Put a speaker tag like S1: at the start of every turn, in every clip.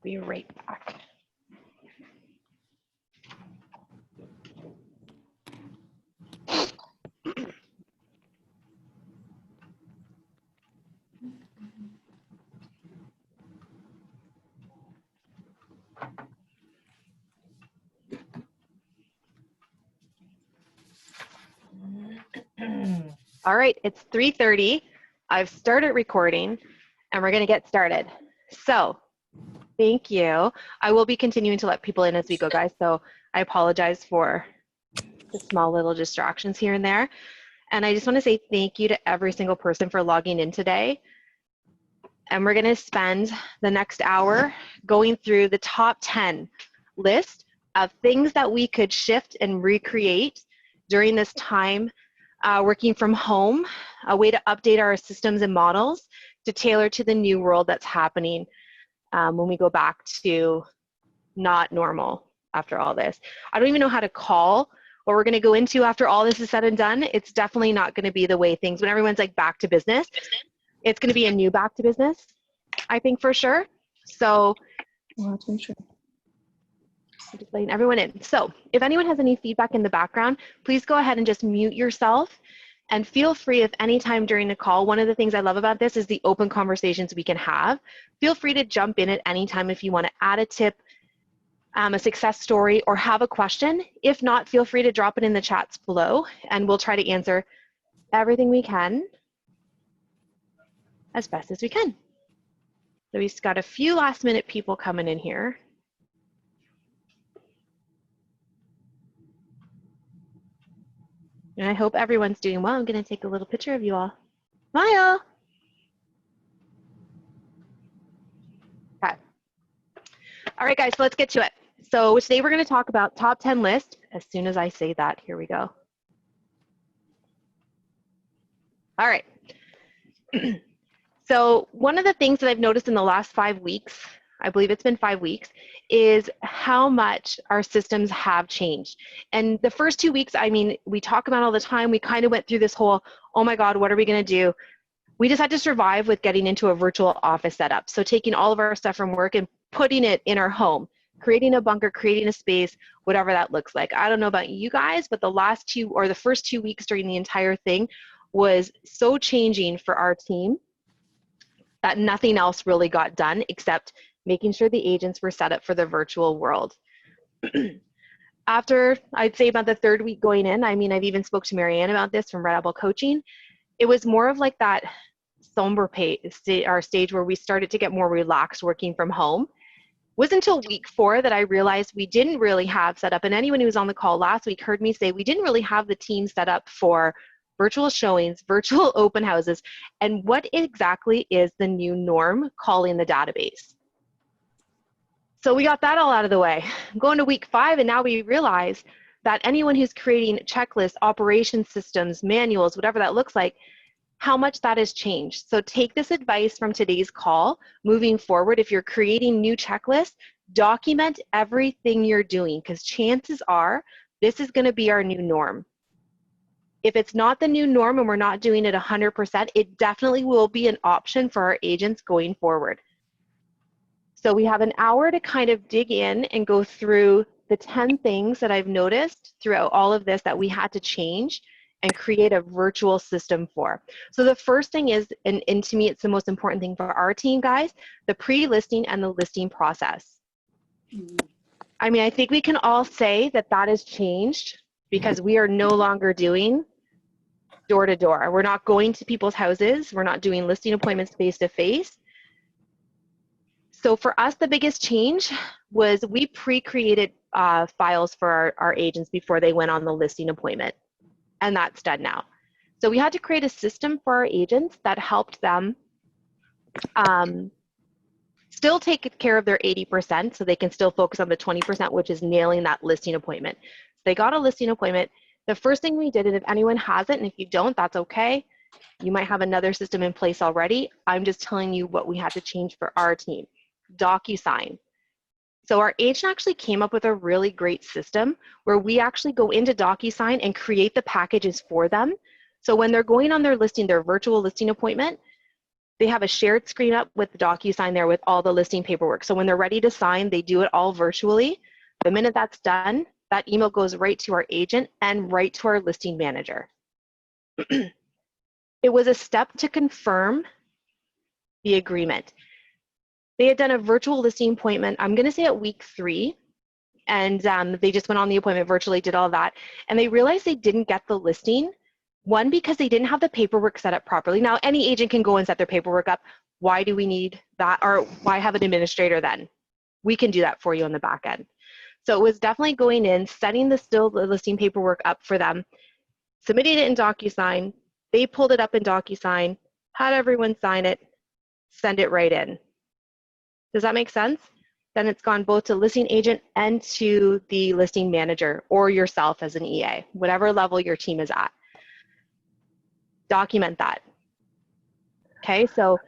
S1: Be right back. All right, it's 3:30. I've started recording and we're going to get started. So thank you. I will be continuing to let people in as we go, guys. So I apologize for the small little distractions here and there. And I just want to say thank you to every single person for logging in today. And we're going to spend the next hour going through the top 10 list of things that we could shift and recreate during this time working from home, a way to update our systems and models to tailor to the new world that's happening when we go back to not normal after all this. I don't even know how to call what we're going to go into after all this is said and done. It's definitely not going to be the way things, when everyone's like back to business, it's going to be a new back to business, I think, for sure. So
S2: Well, that's for sure.
S1: I'm just letting everyone in. So if anyone has any feedback in the background, please go ahead and just mute yourself, and feel free if any time during the call. One of the things I love about this is the open conversations we can have. Feel free to jump in at any time if you want to add a tip, a success story, or have a question. If not, feel free to drop it in the chats below and we'll try to answer everything we can as best as we can. So we've got a few last minute people coming in here. And I hope everyone's doing well. I'm going to take a little picture of you all. Smile. Okay. All right, guys, so let's get to it. So today we're going to talk about top 10 list. As soon as I say that, here we go. All right. So one of the things that I've noticed in the last 5 weeks, I believe it's been 5 weeks, is how much our systems have changed. And the first 2 weeks, I mean, we talk about all the time, we kind of went through this whole, oh my God, what are we going to do? We just had to survive with getting into a virtual office setup. So taking all of our stuff from work and putting it in our home, creating a bunker, creating a space, whatever that looks like. I don't know about you guys, but the first 2 weeks during the entire thing was so changing for our team that nothing else really got done except making sure the agents were set up for the virtual world. After, I'd say about the 3rd week going in, I mean, I've even spoke to Marianne about this from Remodel Coaching. It was more of like that somber stage where we started to get more relaxed working from home. It wasn't until week 4 that I realized we didn't really have set up, and anyone who was on the call last week heard me say we didn't really have the team set up for virtual showings, virtual open houses, and what exactly is the new norm calling the database. So we got that all out of the way. I'm going to week 5, and now we realize that anyone who's creating checklists, operation systems, manuals, whatever that looks like, how much that has changed. So take this advice from today's call. Moving forward, if you're creating new checklists, document everything you're doing, because chances are this is going to be our new norm. If it's not the new norm and we're not doing it 100%, it definitely will be an option for our agents going forward. So we have an hour to kind of dig in and go through the 10 things that I've noticed throughout all of this that we had to change and create a virtual system for. So the first thing is, and to me it's the most important thing for our team, guys, the pre-listing and the listing process. I mean, I think we can all say that that has changed because we are no longer doing door to door. We're not going to people's houses. We're not doing listing appointments face to face. So for us, the biggest change was we pre-created files for our agents before they went on the listing appointment, and that's done now. So we had to create a system for our agents that helped them still take care of their 80% so they can still focus on the 20%, which is nailing that listing appointment. They got a listing appointment. The first thing we did, and if anyone has it, and if you don't, that's okay. You might have another system in place already. I'm just telling you what we had to change for our team. DocuSign. So our agent actually came up with a really great system where we actually go into DocuSign and create the packages for them. So when they're going on their listing, their virtual listing appointment, They have a shared screen up with the DocuSign there with all the listing paperwork. So when they're ready to sign, they do it all virtually. The minute that's done, that email goes right to our agent and right to our listing manager. It was a step to confirm the agreement. They had done a virtual listing appointment, I'm going to say at week 3, and they just went on the appointment virtually, did all that, and they realized they didn't get the listing. One, because they didn't have the paperwork set up properly. Now, any agent can go and set their paperwork up. Why do we need that? Or why have an administrator then? We can do that for you on the back end. So it was definitely going in, setting the listing paperwork up for them, submitting it in DocuSign. They pulled it up in DocuSign, had everyone sign it, send it right in. Does that make sense? Then it's gone both to listing agent and to the listing manager or yourself as an EA, whatever level your team is at. Document that. Okay, so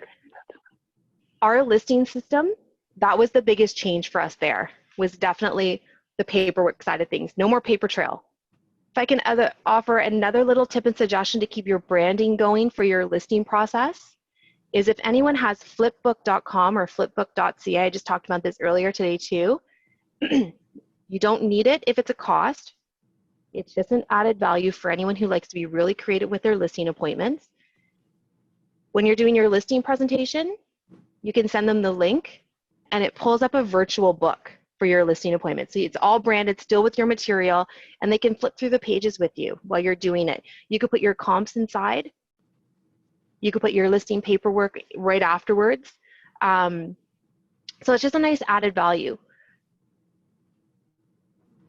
S1: our listing system, that was the biggest change for us there, was definitely the paperwork side of things. No more paper trail. If I can offer another little tip and suggestion to keep your branding going for your listing process, is if anyone has flipbook.com or flipbook.ca, I just talked about this earlier today too, you don't need it if it's a cost. It's just an added value for anyone who likes to be really creative with their listing appointments. When you're doing your listing presentation, you can send them the link and it pulls up a virtual book for your listing appointment. So it's all branded still with your material and they can flip through the pages with you while you're doing it. You could put your comps inside. You could put your listing paperwork right afterwards. So it's just a nice added value.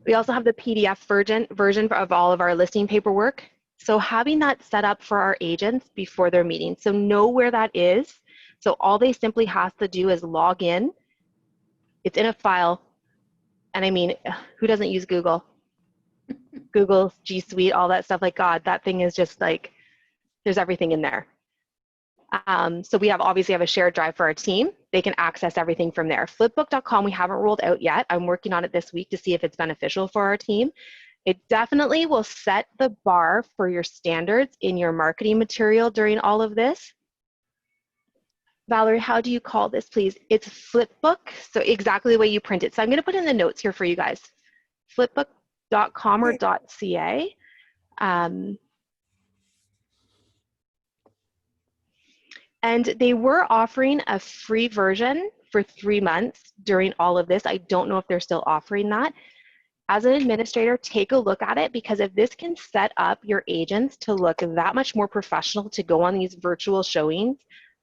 S1: We also have the PDF version of all of our listing paperwork. So having that set up for our agents before their meeting, so know where that is. So all they simply have to do is log in. It's in a file. And I mean, who doesn't use Google? Google, G Suite, all that stuff. Like, God, that thing is just like, there's everything in there. So we obviously have a shared drive for our team. They can access everything from there. Flipbook.com, we haven't rolled out yet. I'm working on it this week to see if it's beneficial for our team. It definitely will set the bar for your standards in your marketing material during all of this. Valerie, how do you call this, please? It's Flipbook, so exactly the way you print it. So I'm going to put in the notes here for you guys. Flipbook.com or .ca. And they were offering a free version for 3 months during all of this. I don't know if they're still offering that. As an administrator, take a look at it, because if this can set up your agents to look that much more professional to go on these virtual showings,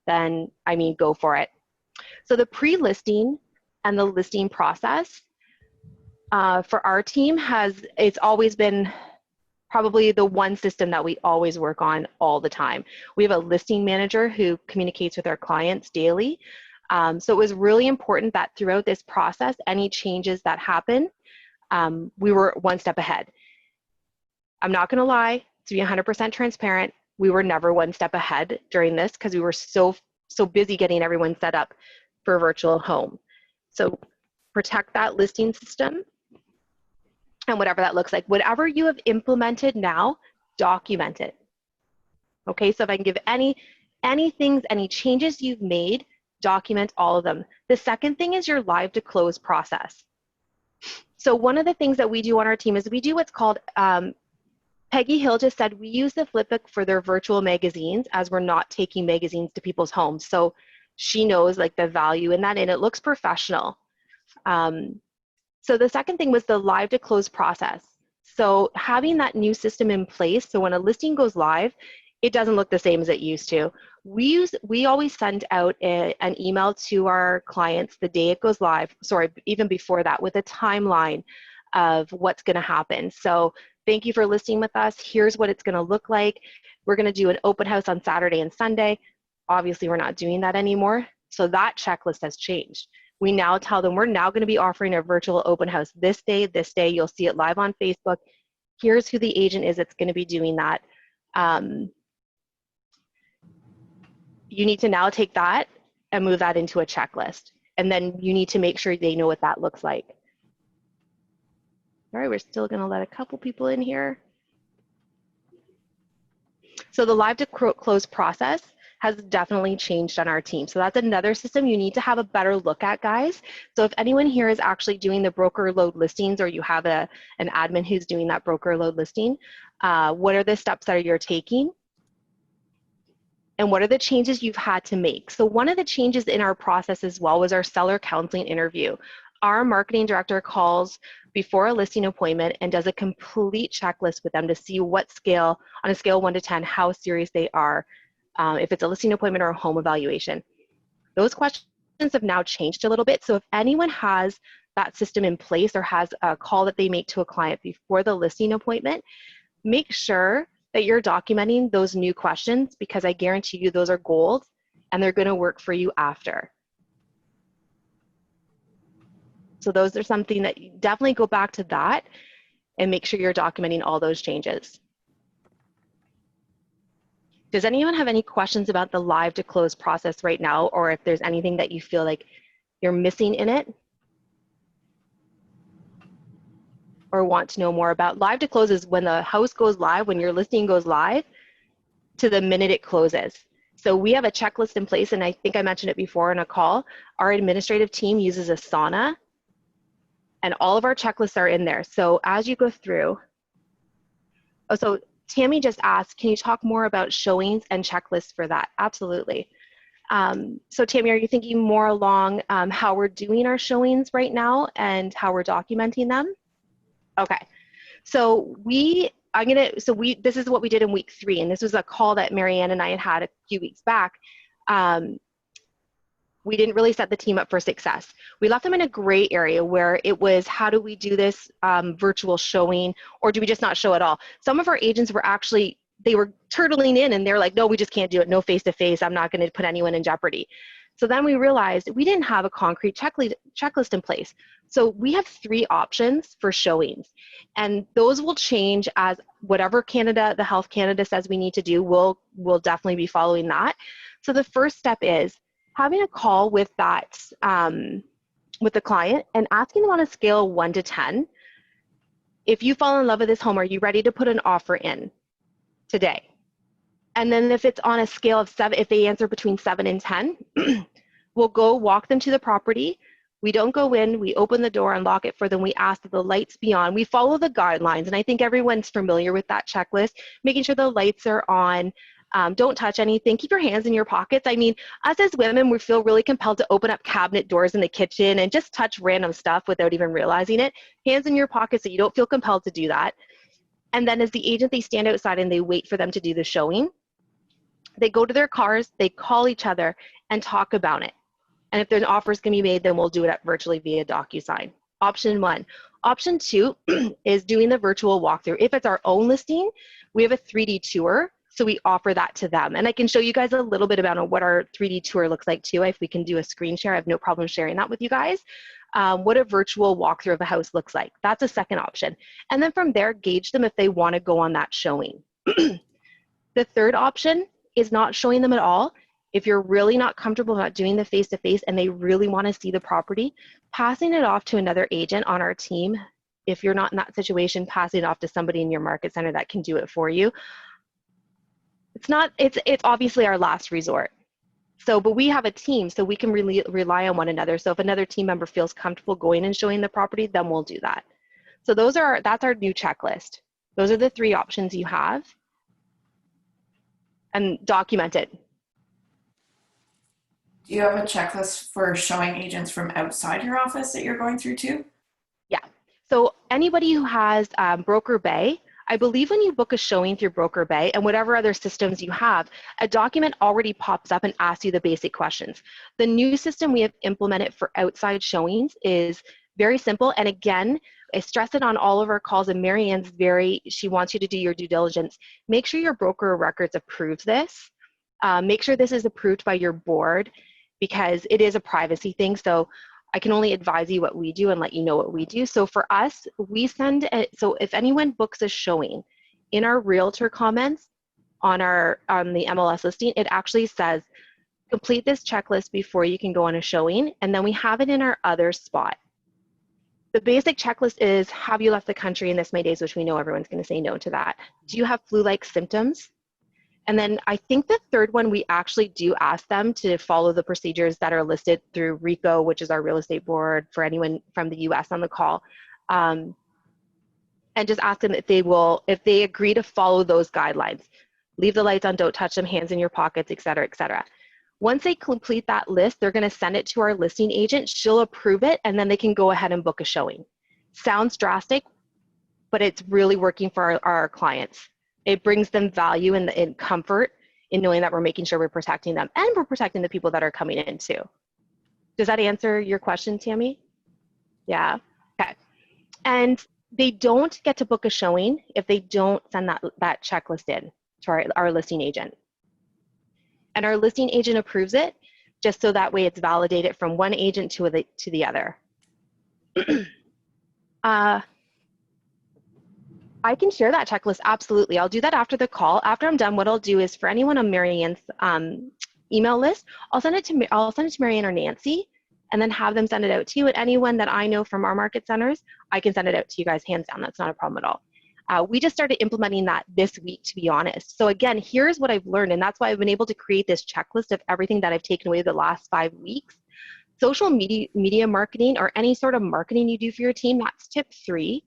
S1: then, I mean, go for it. So the pre-listing and the listing process for our team it's always been probably the one system that we always work on all the time. We have a listing manager who communicates with our clients daily. So it was really important that throughout this process, any changes that happen, we were one step ahead. I'm not going to lie, to be 100% transparent, we were never one step ahead during this because we were so busy getting everyone set up for a virtual home. So protect that listing system and whatever that looks like. Whatever you have implemented now, document it. Okay, so if I can give any things, any changes you've made, document all of them. The second thing is your live to close process. So one of the things that we do on our team is we do what's called, Peggy Hill just said, we use the Flipbook for their virtual magazines as we're not taking magazines to people's homes. So she knows like the value in that and it looks professional. So the second thing was the live to close process. So having that new system in place, so when a listing goes live, it doesn't look the same as it used to. We always send out an email to our clients the day it goes live, sorry, even before that, with a timeline of what's going to happen. So thank you for listing with us. Here's what it's going to look like. We're going to do an open house on Saturday and Sunday. Obviously, we're not doing that anymore. So that checklist has changed. We now tell them we're now going to be offering a virtual open house this day. You'll see it live on Facebook. Here's who the agent is that's going to be doing that. You need to now take that and move that into a checklist. And then you need to make sure they know what that looks like. All right, we're still going to let a couple people in here. So the live to close process, has definitely changed on our team. So that's another system you need to have a better look at, guys. So if anyone here is actually doing the broker load listings, or you have an admin who's doing that broker load listing, what are the steps that you're taking? And what are the changes you've had to make? So one of the changes in our process as well was our seller counseling interview. Our marketing director calls before a listing appointment and does a complete checklist with them to see what scale, on a scale of 1 to 10, how serious they are, if it's a listing appointment or a home evaluation. Those questions have now changed a little bit. So if anyone has that system in place or has a call that they make to a client before the listing appointment, make sure that you're documenting those new questions, because I guarantee you those are gold and they're going to work for you after. So those are something that you definitely go back to that and make sure you're documenting all those changes. Does anyone have any questions about the live to close process right now, or if there's anything that you feel like you're missing in it or want to know more about? Live to close is when the house goes live, when your listing goes live, to the minute it closes. So we have a checklist in place, and I think I mentioned it before in a call. Our administrative team uses Asana, and all of our checklists are in there. So as you go through, oh, so Tammy just asked, can you talk more about showings and checklists for that? Absolutely. So Tammy, are you thinking more along how we're doing our showings right now and how we're documenting them? Okay. So this is what we did in week 3, and this was a call that Marianne and I had a few weeks back. We didn't really set the team up for success. We left them in a gray area where it was, how do we do this virtual showing, or do we just not show at all? Some of our agents were actually, they were turtling in and they're like, no, we just can't do it. No face-to-face. I'm not going to put anyone in jeopardy. So then we realized we didn't have a concrete checklist in place. So we have 3 options for showings, and those will change as whatever the Health Canada says we need to do, we'll definitely be following that. So the first step is having a call with that, with the client and asking them on a scale of 1 to 10, if you fall in love with this home, are you ready to put an offer in today? And then if it's on a scale of 7, if they answer between 7 and 10, we'll go walk them to the property. We don't go in, we open the door and lock it for them. We ask that the lights be on. We follow the guidelines, and I think everyone's familiar with that checklist, making sure the lights are on. Don't touch anything. Keep your hands in your pockets. I mean, us as women, we feel really compelled to open up cabinet doors in the kitchen and just touch random stuff without even realizing it. Hands in your pockets so you don't feel compelled to do that. And then as the agent, they stand outside and they wait for them to do the showing. They go to their cars, they call each other and talk about it. And if there's an offer going to be made, then we'll do it virtually via DocuSign. Option 1. Option 2 is doing the virtual walkthrough. If it's our own listing, we have a 3D tour, so we offer that to them. And I can show you guys a little bit about what our 3D tour looks like too. If we can do a screen share, I have no problem sharing that with you guys. What a virtual walkthrough of a house looks like. That's a second option. And then from there, gauge them if they want to go on that showing. The third option is not showing them at all. If you're really not comfortable about doing the face-to-face and they really want to see the property, passing it off to another agent on our team. If you're not in that situation, passing it off to somebody in your market center that can do it for you. It's obviously our last resort. So, but we have a team, so we can really rely on one another. So if another team member feels comfortable going and showing the property, then we'll do that. So that's our new checklist. Those are the 3 options you have. And document it.
S2: Do you have a checklist for showing agents from outside your office that you're going through too?
S1: Yeah. So anybody who has Broker Bay, I believe when you book a showing through Broker Bay and whatever other systems you have, a document already pops up and asks you the basic questions. The new system we have implemented for outside showings is very simple. And again, I stress it on all of our calls, and Marianne's she wants you to do your due diligence. Make sure your broker of records approves this. Make sure this is approved by your board, because it is a privacy thing. So I can only advise you what we do and let you know what we do. So for us, so if anyone books a showing, in our realtor comments on the MLS listing, it actually says, complete this checklist before you can go on a showing. And then we have it in our other spot. The basic checklist is, have you left the country in this many days, which we know everyone's going to say no to that. Do you have flu-like symptoms? And then I think the third one, we actually do ask them to follow the procedures that are listed through RICO, which is our real estate board for anyone from the US on the call. And just ask them if they agree to follow those guidelines. Leave the lights on, don't touch them, hands in your pockets, et cetera, et cetera. Once they complete that list, they're gonna send it to our listing agent, she'll approve it, and then they can go ahead and book a showing. Sounds drastic, but it's really working for our clients. It brings them value and comfort in knowing that we're making sure we're protecting them, and we're protecting the people that are coming in too. Does that answer your question, Tammy? Yeah, okay. And they don't get to book a showing if they don't send that checklist in to our listing agent. And our listing agent approves it, just so that way it's validated from one agent to the other. I can share that checklist, absolutely. I'll do that after the call. After I'm done, what I'll do is for anyone on Marianne's email list, I'll send it to Marianne or Nancy, and then have them send it out to you. And anyone that I know from our market centers, I can send it out to you guys hands down. That's not a problem at all. We just started implementing that this week, to be honest. So again, here's what I've learned, and that's why I've been able to create this checklist of everything that I've taken away the last 5 weeks. Social media marketing, or any sort of marketing you do for your team, that's tip 3.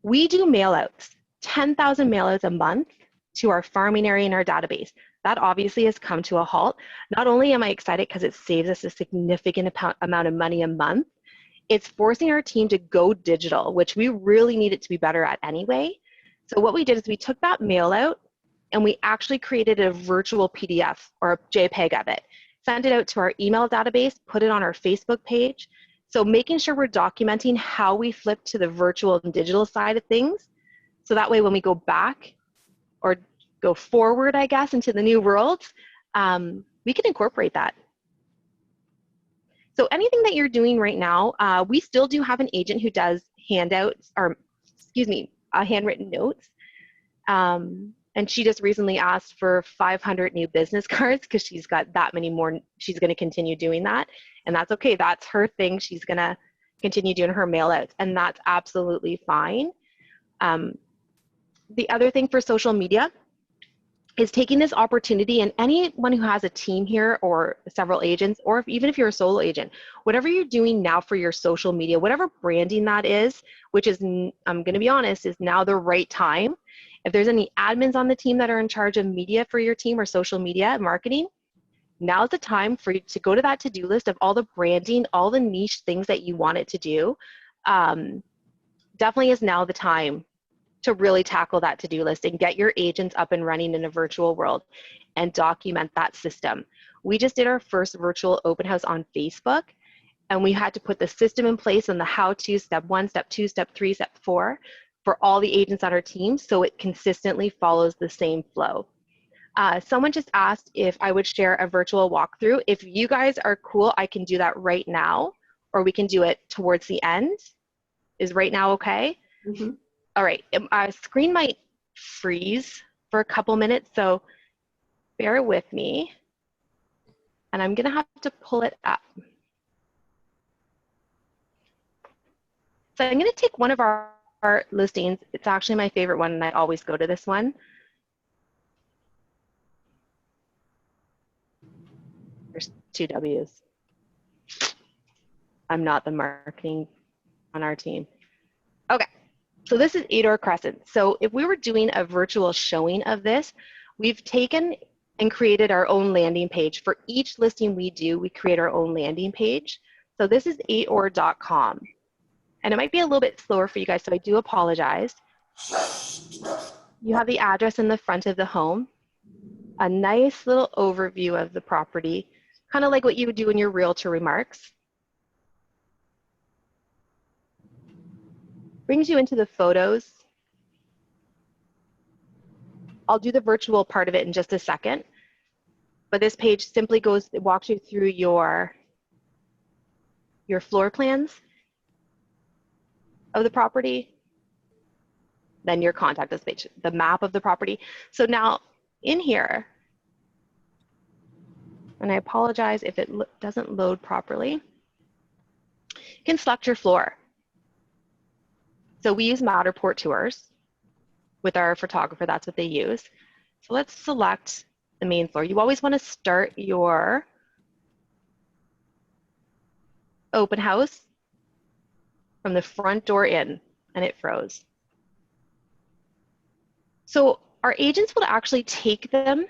S1: We do mailouts, 10,000 mailouts a month to our farming area in our database. That obviously has come to a halt. Not only am I excited because it saves us a significant amount of money a month, it's forcing our team to go digital, which we really need it to be better at anyway. So what we did is we took that mail out and we actually created a virtual PDF or a JPEG of it, sent it out to our email database, put it on our Facebook page. So making sure we're documenting how we flip to the virtual and digital side of things. So that way when we go back or go forward, I guess, into the new world, we can incorporate that. So anything that you're doing right now, we still do have an agent who does handouts, or excuse me, handwritten notes. And she just recently asked for 500 new business cards because she's got that many more. She's going to continue doing that. And that's okay. That's her thing. She's going to continue doing her mail outs, and that's absolutely fine. The other thing for social media is taking this opportunity, and anyone who has a team here or several agents, or even if you're a solo agent, whatever you're doing now for your social media, whatever branding that is, which is, I'm going to be honest, is now the right time. If there's any admins on the team that are in charge of media for your team or social media marketing, now's the time for you to go to that to-do list of all the branding, all the niche things that you want it to do. Definitely is now the time to really tackle that to-do list and get your agents up and running in a virtual world and document that system. We just did our first virtual open house on Facebook, and we had to put the system in place and the how-to, step 1, step 2, step 3, step 4 for all the agents on our team, so it consistently follows the same flow. Someone just asked if I would share a virtual walkthrough. If you guys are cool, I can do that right now, or we can do it towards the end. Is right now okay?
S2: Mm-hmm.
S1: All right, our screen might freeze for a couple minutes, so bear with me. And I'm gonna have to pull it up. So I'm gonna take one of our listings. It's actually my favorite one, and I always go to this one. There's 2 W's. I'm not the marketing on our team. Okay, so this is Ador Crescent. So if we were doing a virtual showing of this, we've taken and created our own landing page. For each listing we do, we create our own landing page. So this is ador.com. And it might be a little bit slower for you guys, so I do apologize. You have the address in the front of the home, a nice little overview of the property, kind of like what you would do in your realtor remarks. Brings you into the photos. I'll do the virtual part of it in just a second, but this page simply walks you through your floor plans of the property, then your contact us page, the map of the property. So now in here, and I apologize if it doesn't load properly, you can select your floor. So we use Matterport tours with our photographer, that's what they use. So let's select the main floor. You always want to start your open house from the front door in, and it froze. So our agents will actually take them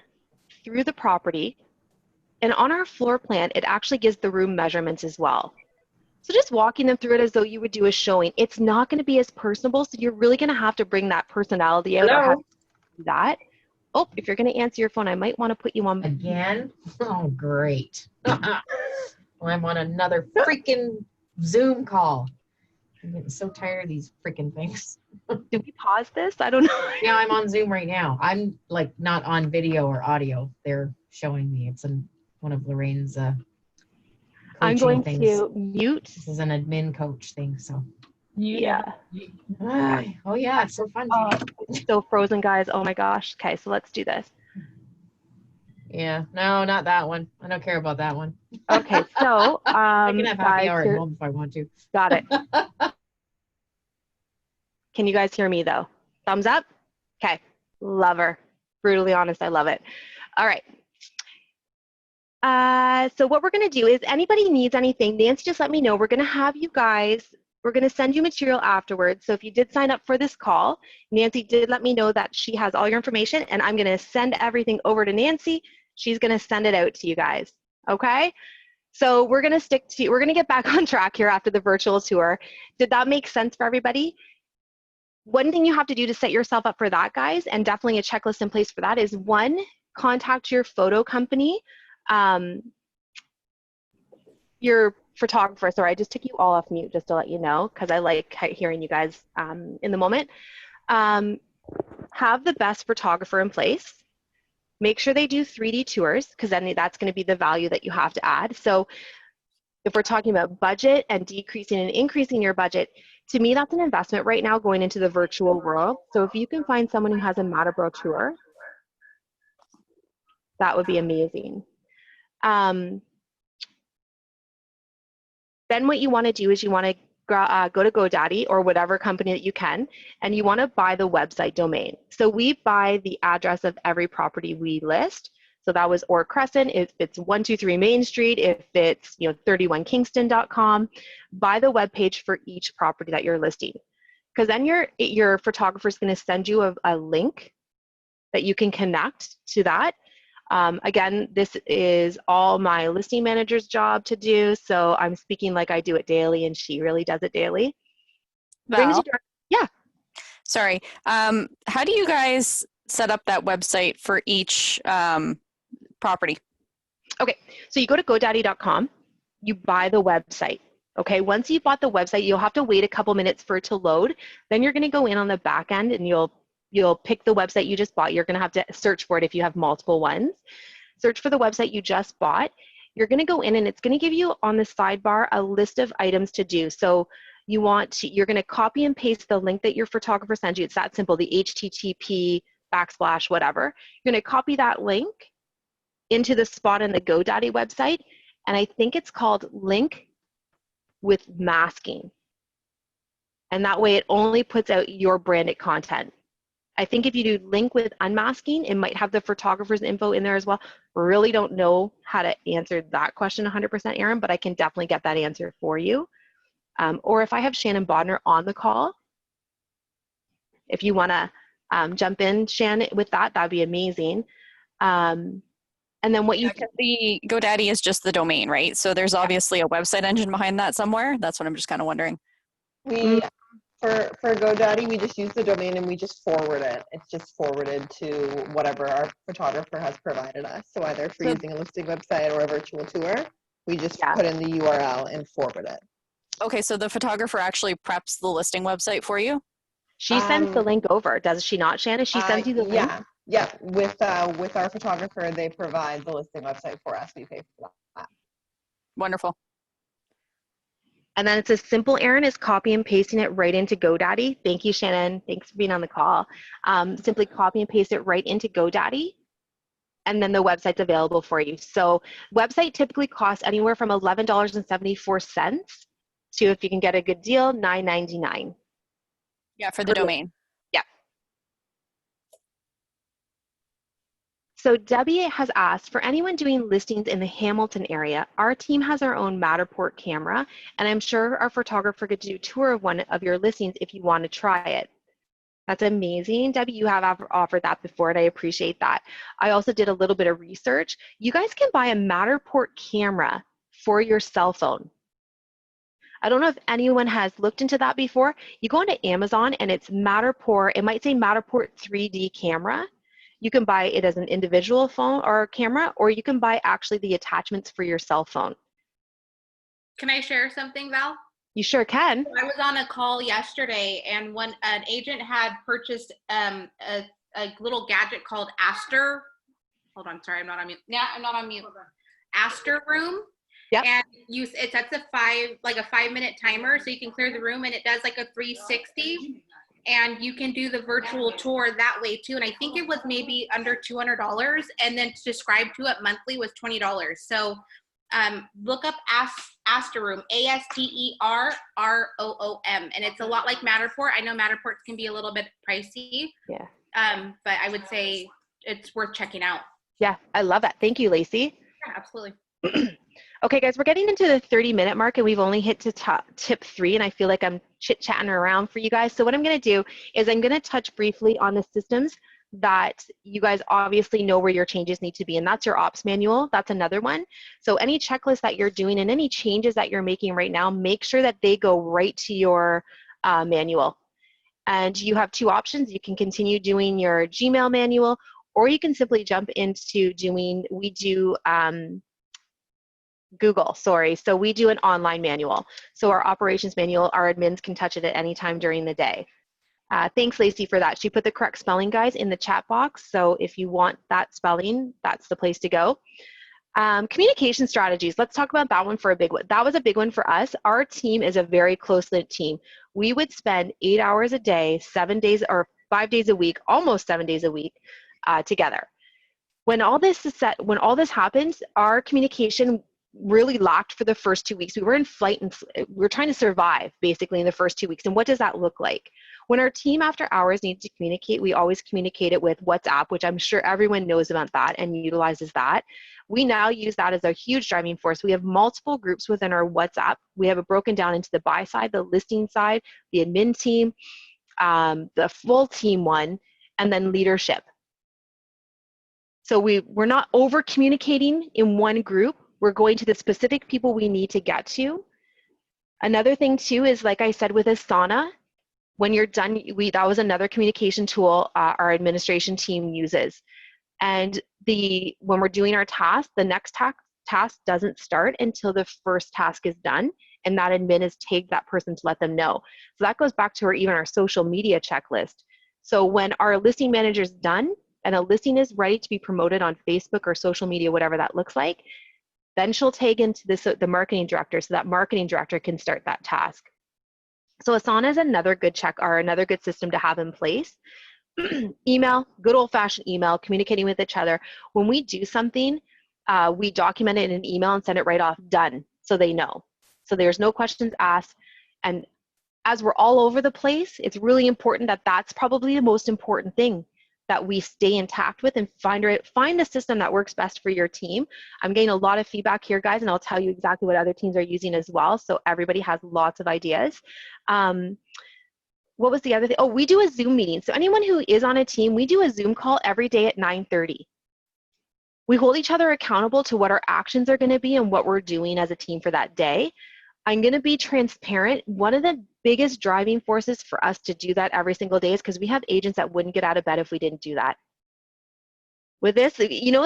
S1: through the property, and on our floor plan, it actually gives the room measurements as well. So just walking them through it as though you would do a showing, it's not going to be as personable, so you're really going to have to bring that personality out or have to do that. Oh, if you're going to answer your phone, I might want to put you on.
S3: Again? Oh, great. I'm on another freaking Zoom call. I'm getting so tired of these freaking things.
S1: Did we pause this? I don't know.
S3: Yeah, I'm on Zoom right now. I'm like not on video or audio. They're showing me. It's one of Lorraine's
S1: I'm
S3: coaching
S1: going
S3: things.
S1: to mute.
S3: This is an admin coach thing, so.
S1: Yeah.
S3: Oh yeah, it's so fun.
S1: It's still frozen, guys. Oh my gosh. Okay, so let's do this.
S3: Yeah, no, not that one. I don't care about that one.
S1: Okay, so
S3: I can have happy
S1: guys,
S3: hour at home if I want to.
S1: got it. Can you guys hear me though? Thumbs up? Okay, love her. Brutally honest, I love it. All right. So what we're gonna do is anybody needs anything, Nancy, just let me know. We're gonna have you guys, we're gonna send you material afterwards. So if you did sign up for this call, Nancy did let me know that she has all your information, and I'm gonna send everything over to Nancy. She's gonna send it out to you guys, okay? So we're gonna get back on track here after the virtual tour. Did that make sense for everybody? One thing you have to do to set yourself up for that, guys, and definitely a checklist in place for that is one, contact your photo company, your photographer. Sorry, I just took you all off mute just to let you know because I like hearing you guys in the moment. Have the best photographer in place. Make sure they do 3D tours because then that's going to be the value that you have to add. So if we're talking about budget and decreasing and increasing your budget, to me, that's an investment right now going into the virtual world. So if you can find someone who has a Matador tour, that would be amazing. Then what you want to do is you want to go to GoDaddy or whatever company that you can, and you want to buy the website domain. So we buy the address of every property we list. So that was Orr Crescent, if it's 123 Main Street, if it's 31kingston.com, buy the web page for each property that you're listing. Because then your photographer is going to send you a link that you can connect to that. Again, this is all my listing manager's job to do, so I'm speaking like I do it daily, and she really does it daily.
S4: Val,
S1: yeah.
S4: Sorry. How do you guys set up that website for each property?
S1: Okay, so you go to GoDaddy.com, you buy the website. Okay, once you've bought the website, you'll have to wait a couple minutes for it to load. Then you're going to go in on the back end and you'll pick the website you just bought. You're going to have to search for it if you have multiple ones. Search for the website you just bought. You're going to go in and it's going to give you on the sidebar a list of items to do. So you're going to copy and paste the link that your photographer sends you. It's that simple, the HTTP / whatever. You're going to copy that link into the spot in the GoDaddy website. And I think it's called link with masking. And that way it only puts out your branded content. I think if you do link with unmasking, it might have the photographer's info in there as well. Really don't know how to answer that question 100%, Erin, but I can definitely get that answer for you. Or if I have Shannon Bodner on the call, if you want to jump in, Shannon, with that, that'd be amazing. And then what you
S4: the GoDaddy is just the domain, right? So there's obviously a website engine behind that somewhere. That's what I'm just kind of wondering.
S5: We for GoDaddy, we just use the domain and we just forward it. It's just forwarded to whatever our photographer has provided us. So either if we're using a listing website or a virtual tour, we just put in the URL and forward it.
S4: Okay, so the photographer actually preps the listing website for you?
S1: She sends the link over, does she not, Shannon? She sends you the link?
S5: Yeah. With our photographer, they provide the listing website for us. We pay for that.
S4: Wonderful.
S1: And then it's as simple, Erin, as copy and pasting it right into GoDaddy. Thank you, Shannon. Thanks for being on the call. Simply copy and paste it right into GoDaddy, and then the website's available for you. So website typically costs anywhere from $11.74 to, if you can get a good deal, $9.99.
S4: Yeah, for the domain.
S1: Yeah. So Debbie has asked, for anyone doing listings in the Hamilton area, our team has our own Matterport camera, and I'm sure our photographer could do a tour of one of your listings if you want to try it. That's amazing. Debbie, you have offered that before, and I appreciate that. I also did a little bit of research. You guys can buy a Matterport camera for your cell phone. I don't know if anyone has looked into that before. You go onto Amazon and it's Matterport, it might say Matterport 3D camera. You can buy it as an individual phone or camera, or you can buy actually the attachments for your cell phone.
S6: Can I share something, Val?
S1: You sure can.
S6: I was on a call yesterday, and when an agent had purchased a little gadget called Aster. Hold on, sorry, I'm not on mute. Yeah, I'm not on mute. Aster Room.
S1: Yep.
S6: And it sets a 5-minute timer, so you can clear the room, and it does like a 360. And you can do the virtual tour that way too. And I think it was maybe under $200, and then to subscribe to it monthly was $20. So look up Aster Room, ASTERROOM, and it's a lot like Matterport. I know Matterports can be a little bit pricey.
S1: Yeah.
S6: But I would say it's worth checking out.
S1: Yeah, I love that. Thank you, Lacey.
S6: Yeah, absolutely.
S1: Okay, guys, we're getting into the 30-minute mark, and we've only hit to tip 3, and I feel like I'm chit-chatting around for you guys. So what I'm going to do is I'm going to touch briefly on the systems that you guys obviously know where your changes need to be, and that's your ops manual. That's another one. So any checklist that you're doing and any changes that you're making right now, make sure that they go right to your manual. And you have 2 options. You can continue doing your Gmail manual, or you can simply jump into doing, we do Google, sorry. So we do an online manual. So our operations manual, our admins can touch it at any time during the day. Thanks, Lacey, for that. She put the correct spelling, guys, in the chat box. So if you want that spelling, that's the place to go. Communication strategies. Let's talk about that one for a big one. That was a big one for us. Our team is a very close-knit team. We would spend 8 hours a day, 7 days or 5 days a week, almost 7 days a week together. When all this is set, when all this happens, our communication really lacked for the first 2 weeks. We were in flight and we were trying to survive basically in the first 2 weeks. And what does that look like? When our team after hours needs to communicate, we always communicate it with WhatsApp, which I'm sure everyone knows about that and utilizes that. We now use that as a huge driving force. We have multiple groups within our WhatsApp. We have it broken down into the buy side, the listing side, the admin team, the full team one, and then leadership. So we're not over communicating in one group. We're going to the specific people we need to get to. Another thing too is, like I said, with Asana, when you're done, that was another communication tool our administration team uses. And when we're doing our task, the next task doesn't start until the first task is done, and that admin has tagged that person to let them know. So that goes back to even our social media checklist. So when our listing manager is done and a listing is ready to be promoted on Facebook or social media, whatever that looks like, then she'll tag into the marketing director so that marketing director can start that task. So Asana is another good another good system to have in place. Email, good old-fashioned email, communicating with each other. When we do something, we document it in an email and send it right off, done, so they know. So there's no questions asked. And as we're all over the place, it's really important that that's probably the most important thing that we stay intact with, and find a system that works best for your team. I'm getting a lot of feedback here, guys, and I'll tell you exactly what other teams are using as well, so everybody has lots of ideas. What was the other thing? Oh, we do a Zoom meeting. So anyone who is on a team, we do a Zoom call every day at 9:30. We hold each other accountable to what our actions are going to be and what we're doing as a team for that day. I'm going to be transparent. One of the biggest driving forces for us to do that every single day is because we have agents that wouldn't get out of bed if we didn't do that. With this,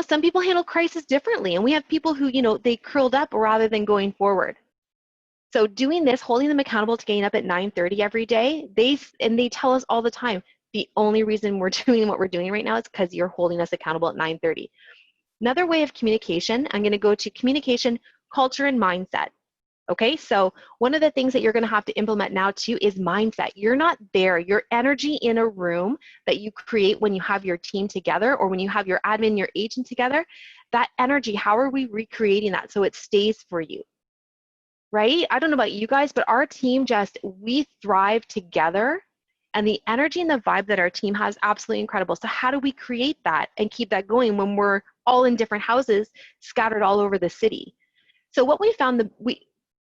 S1: some people handle crisis differently, and we have people who, they curled up rather than going forward. So doing this, holding them accountable to getting up at 9:30 every day, they tell us all the time, the only reason we're doing what we're doing right now is because you're holding us accountable at 9:30. Another way of communication, I'm going to go to communication, culture, and mindset. Okay, so one of the things that you're going to have to implement now too is mindset. You're not there. Your energy in a room that you create when you have your team together, or when you have your admin, your agent together, that energy, how are we recreating that so it stays for you? Right? I don't know about you guys, but our team we thrive together And the energy and the vibe that our team has, absolutely incredible. So how do we create that and keep that going when we're all in different houses scattered all over the city? So what we found,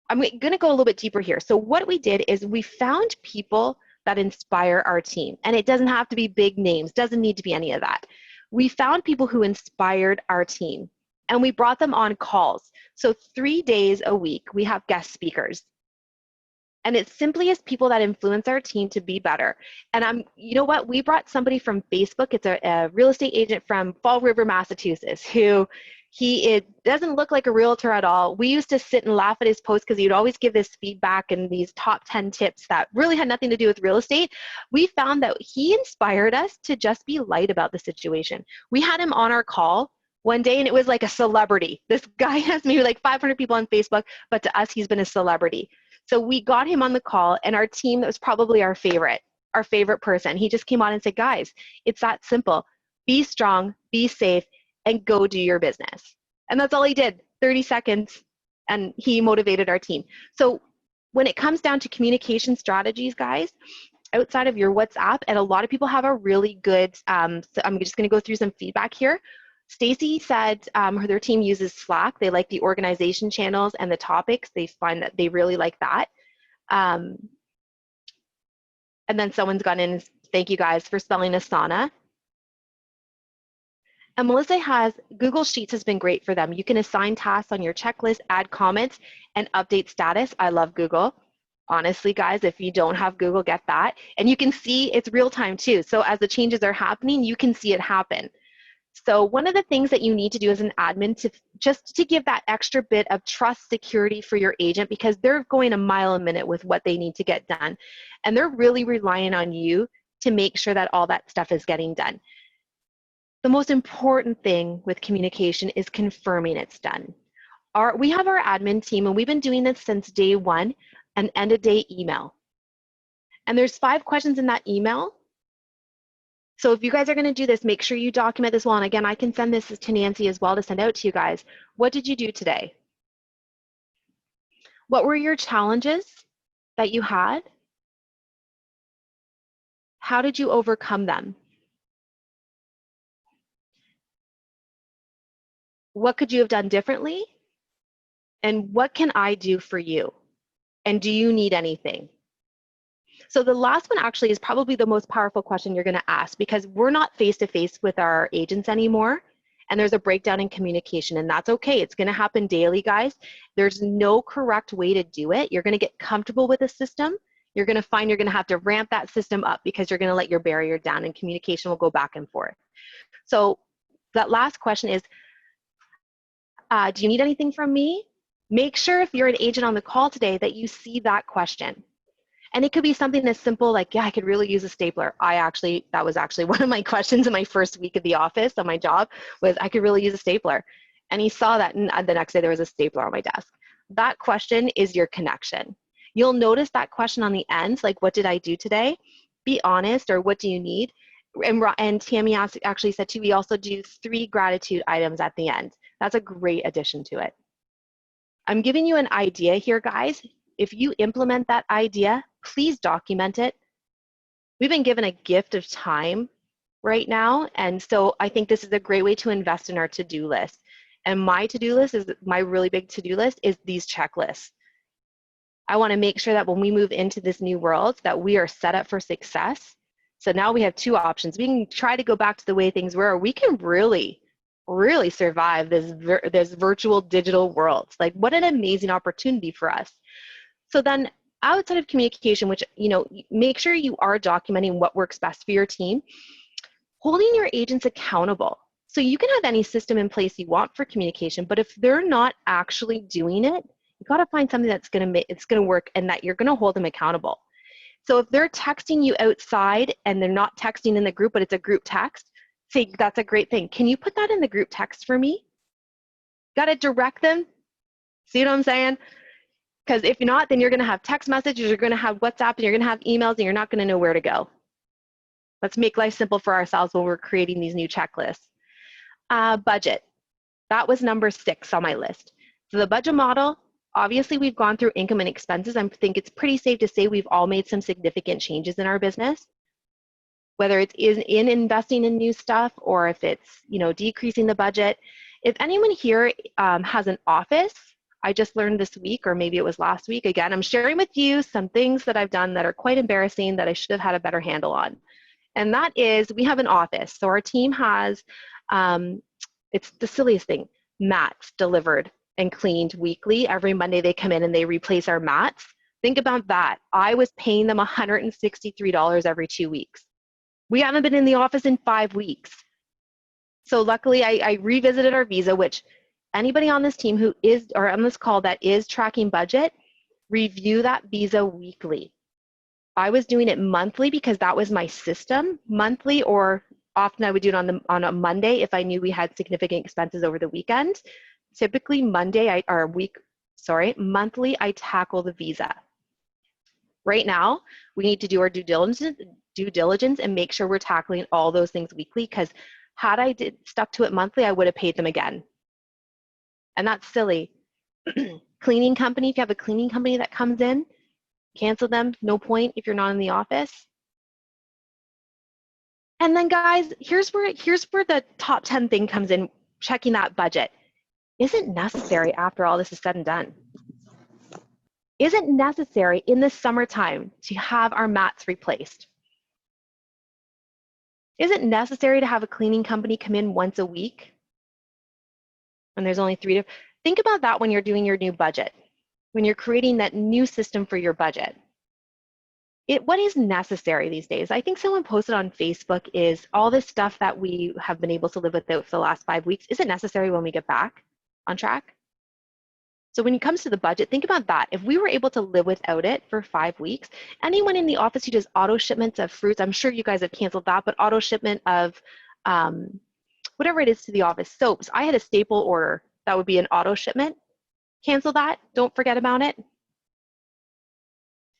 S1: I'm going to go a little bit deeper here. So what we did is we found people that inspire our team. And it doesn't have to be big names, doesn't need to be any of that. We found people who inspired our team and we brought them on calls. So 3 days a week, we have guest speakers. And it simply is people that influence our team to be better. And you know what? We brought somebody from Facebook. It's a real estate agent from Fall River, Massachusetts, who it doesn't look like a realtor at all. We used to sit and laugh at his posts because he would always give this feedback and these top 10 tips that really had nothing to do with real estate. We found that he inspired us to just be light about the situation. We had him on our call one day and it was like a celebrity. This guy has maybe like 500 people on Facebook, but to us, he's been a celebrity. So we got him on the call, and our team, that was probably our favorite person. He just came on and said, guys, it's that simple. Be strong, be safe, and go do your business. And that's all he did, 30 seconds, and he motivated our team. So when it comes down to communication strategies, guys, outside of your WhatsApp, and a lot of people have a really good, so I'm just gonna go through some feedback here. Stacy said their team uses Slack. They like the organization channels and the topics. They find that they really like that. And then someone's gone in, thank you guys for spelling Asana. And Melissa has, Google Sheets has been great for them. You can assign tasks on your checklist, add comments, and update status. I love Google. Honestly, guys, if you don't have Google, get that. And you can see it's real time too. So as the changes are happening, you can see it happen. So one of the things that you need to do as an admin to give that extra bit of trust security for your agent, because they're going a mile a minute with what they need to get done. And they're really relying on you to make sure that all that stuff is getting done. The most important thing with communication is confirming it's done. We have our admin team, and we've been doing this since day one, an end of day email. And there's 5 questions in that email. So if you guys are going to do this, make sure you document this well. And again, I can send this to Nancy as well to send out to you guys. What did you do today? What were your challenges that you had? How did you overcome them? What could you have done differently? And what can I do for you? And do you need anything? So the last one actually is probably the most powerful question you're going to ask, because we're not face-to-face with our agents anymore, and there's a breakdown in communication, and that's okay. It's going to happen daily, guys. There's no correct way to do it. You're going to get comfortable with the system. You're going to find you're going to have to ramp that system up because you're going to let your barrier down, and communication will go back and forth. So that last question is, do you need anything from me? Make sure if you're an agent on the call today that you see that question. And it could be something as simple like, yeah, I could really use a stapler. That was actually one of my questions in my first week at the office on my job was, I could really use a stapler. And he saw that, and the next day there was a stapler on my desk. That question is your connection. You'll notice that question on the end, like, what did I do today? Be honest, or what do you need? And Tammy actually said too, we also do 3 gratitude items at the end. That's a great addition to it. I'm giving you an idea here, guys. If you implement that idea, please document it. We've been given a gift of time right now, and so I think this is a great way to invest in our to-do list. And my to-do list is, my really big to-do list is these checklists. I want to make sure that when we move into this new world that we are set up for success. So now we have 2 options. We can try to go back to the way things were, or we can really survive this virtual digital world. Like, what an amazing opportunity for us. So then outside of communication, which, make sure you are documenting what works best for your team, holding your agents accountable. So you can have any system in place you want for communication, but if they're not actually doing it, you got to find something that's going to work and that you're going to got them accountable. So if they're texting you outside and they're not texting in the group, but it's a group text, say, that's a great thing. Can you put that in the group text for me? Got to direct them. See what I'm saying? Because if not, then you're going to have text messages, you're going to have WhatsApp, and you're going to have emails, and you're not going to know where to go. Let's make life simple for ourselves when we're creating these new checklists. Budget. That was number 6 on my list. So the budget model, obviously we've gone through income and expenses. I think it's pretty safe to say we've all made some significant changes in our business. whether it's in investing in new stuff or if it's, you know, decreasing the budget. If anyone here has an office, I just learned this week, or maybe it was last week, again, I'm sharing with you some things that I've done that are quite embarrassing that I should have had a better handle on. And that is, we have an office. So our team has, it's the silliest thing, mats delivered and cleaned weekly. Every Monday they come in and they replace our mats. Think about that. I was paying them $163 every 2 weeks. We haven't been in the office in 5 weeks. So luckily I revisited our visa, which anybody on this team who is, or on this call that is tracking budget, review that visa weekly. I was doing it monthly because that was my monthly, or often I would do it on a Monday if I knew we had significant expenses over the weekend. Typically monthly I tackle the visa. Right now, we need to do our due diligence and make sure we're tackling all those things weekly, because had I stuck to it monthly, I would have paid them again. And that's silly. Cleaning company, if you have a cleaning company that comes in, cancel them, no point if you're not in the office. And then guys, here's where the top 10 thing comes in, checking that budget. Is it necessary after all this is said and done? Is it necessary in the summertime to have our mats replaced? Is it necessary to have a cleaning company come in once a week? And there's only 3 to, think about that when you're doing your new budget, when you're creating that new system for your budget. What is necessary these days? I think someone posted on Facebook is all this stuff that we have been able to live without for the last 5 weeks. Is it necessary when we get back on track? So when it comes to the budget, think about that. If we were able to live without it for 5 weeks, anyone in the office who does auto shipments of fruits, I'm sure you guys have canceled that, but auto shipment of whatever it is to the office, soaps. I had a staple order that would be an auto shipment. Cancel that. Don't forget about it.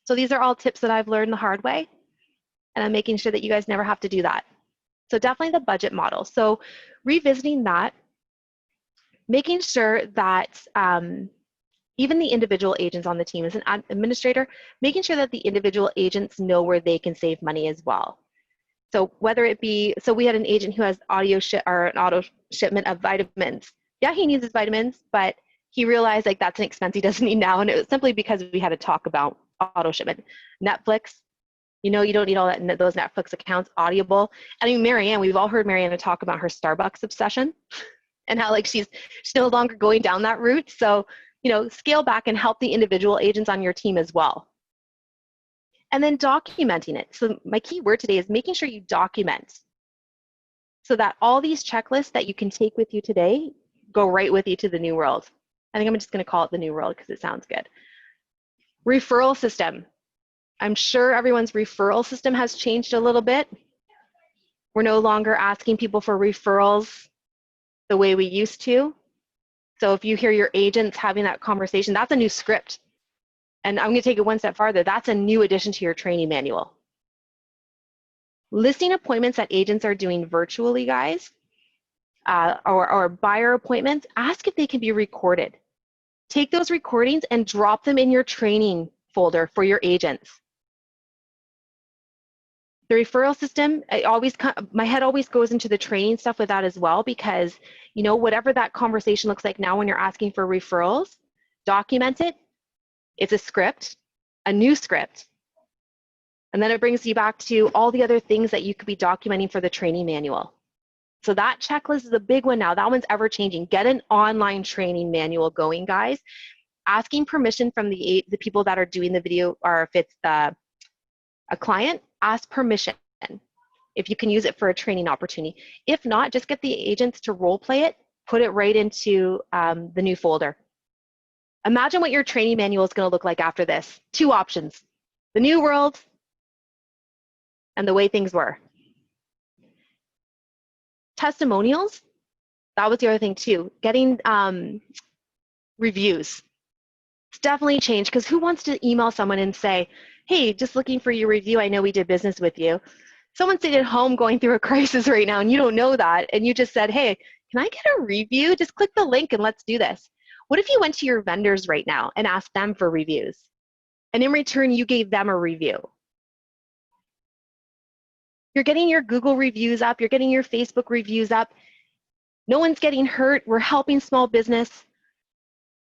S1: So these are all tips that I've learned the hard way, and I'm making sure that you guys never have to do that. So definitely the budget model. So revisiting that, making sure that even the individual agents on the team, as an administrator, making sure that the individual agents know where they can save money as well. So whether it be, so we had an agent who has an auto shipment of vitamins. Yeah, he needs his vitamins, but he realized like that's an expense he doesn't need now, and it was simply because we had to talk about auto shipment. Netflix, you know, you don't need all that, those Netflix accounts. Audible. I mean, Marianne, we've all heard Marianne talk about her Starbucks obsession and how like she's no longer going down that route. So, you know, scale back and help the individual agents on your team as well. And then documenting it. So my key word today is making sure you document so that all these checklists that you can take with you today go right with you to the new world. I think I'm just going to call it the new world because it sounds good. Referral system. I'm sure everyone's referral system has changed a little bit. We're no longer asking people for referrals the way we used to. So if you hear your agents having that conversation, that's a new script. And I'm going to take it one step farther. That's a new addition to your training manual. Listing appointments that agents are doing virtually, guys, or buyer appointments, ask if they can be recorded. Take those recordings and drop them in your training folder for your agents. The referral system, my head always goes into the training stuff with that as well, because, you know, whatever that conversation looks like now when you're asking for referrals, document it. It's a script, a new script. And then it brings you back to all the other things that you could be documenting for the training manual. So that checklist is a big one now. That one's ever changing. Get an online training manual going, guys. Asking permission from the people that are doing the video, or if it's a client, ask permission if you can use it for a training opportunity. If not, just get the agents to role play it, put it right into the new folder. Imagine what your training manual is going to look like after this. 2 options, the new world and the way things were. Testimonials, that was the other thing too. Getting reviews. It's definitely changed, because who wants to email someone and say, hey, just looking for your review, I know we did business with you. Someone's sitting at home going through a crisis right now and you don't know that, and you just said, hey, can I get a review? Just click the link and let's do this. What if you went to your vendors right now and asked them for reviews, and in return you gave them a review? You're getting your Google reviews up. You're getting your Facebook reviews up. No one's getting hurt. We're helping small business.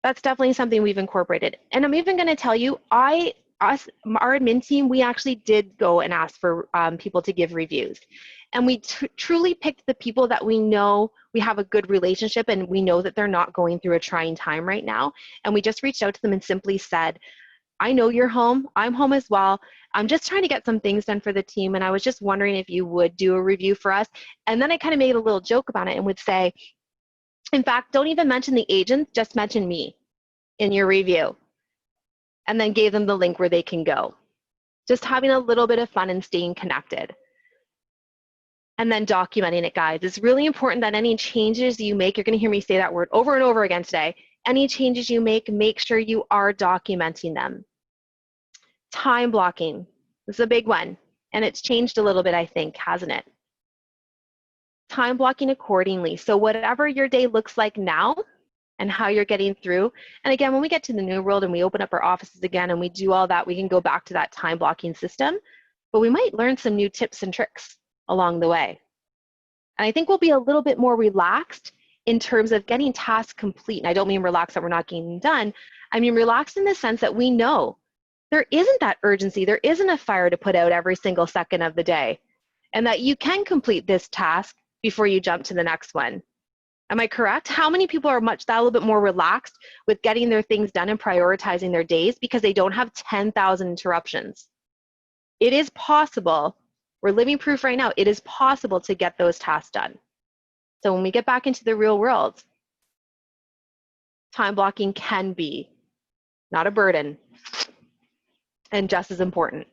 S1: That's definitely something we've incorporated. And I'm even going to tell you, our admin team, we actually did go and ask for people to give reviews. And we truly picked the people that we know we have a good relationship and we know that they're not going through a trying time right now. And we just reached out to them and simply said, I know you're home. I'm home as well. I'm just trying to get some things done for the team. And I was just wondering if you would do a review for us. And then I kind of made a little joke about it and would say, in fact, don't even mention the agents, just mention me in your review. And then gave them the link where they can go. Just having a little bit of fun and staying connected. And then documenting it, guys. It's really important that any changes you make, you're going to hear me say that word over and over again today. Any changes you make sure you are documenting them. Time blocking. This is a big one. And it's changed a little bit, I think, hasn't it? Time blocking accordingly. So whatever your day looks like now and how you're getting through. And again, when we get to the new world and we open up our offices again and we do all that, we can go back to that time blocking system. But we might learn some new tips and tricks along the way. And I think we'll be a little bit more relaxed in terms of getting tasks complete. And I don't mean relaxed that we're not getting done. I mean relaxed in the sense that we know there isn't that urgency. There isn't a fire to put out every single second of the day. And that you can complete this task before you jump to the next one. Am I correct? How many people are that a little bit more relaxed with getting their things done and prioritizing their days because they don't have 10,000 interruptions? It is possible. We're living proof right now. It is possible to get those tasks done. So when we get back into the real world, time blocking can be not a burden and just as important.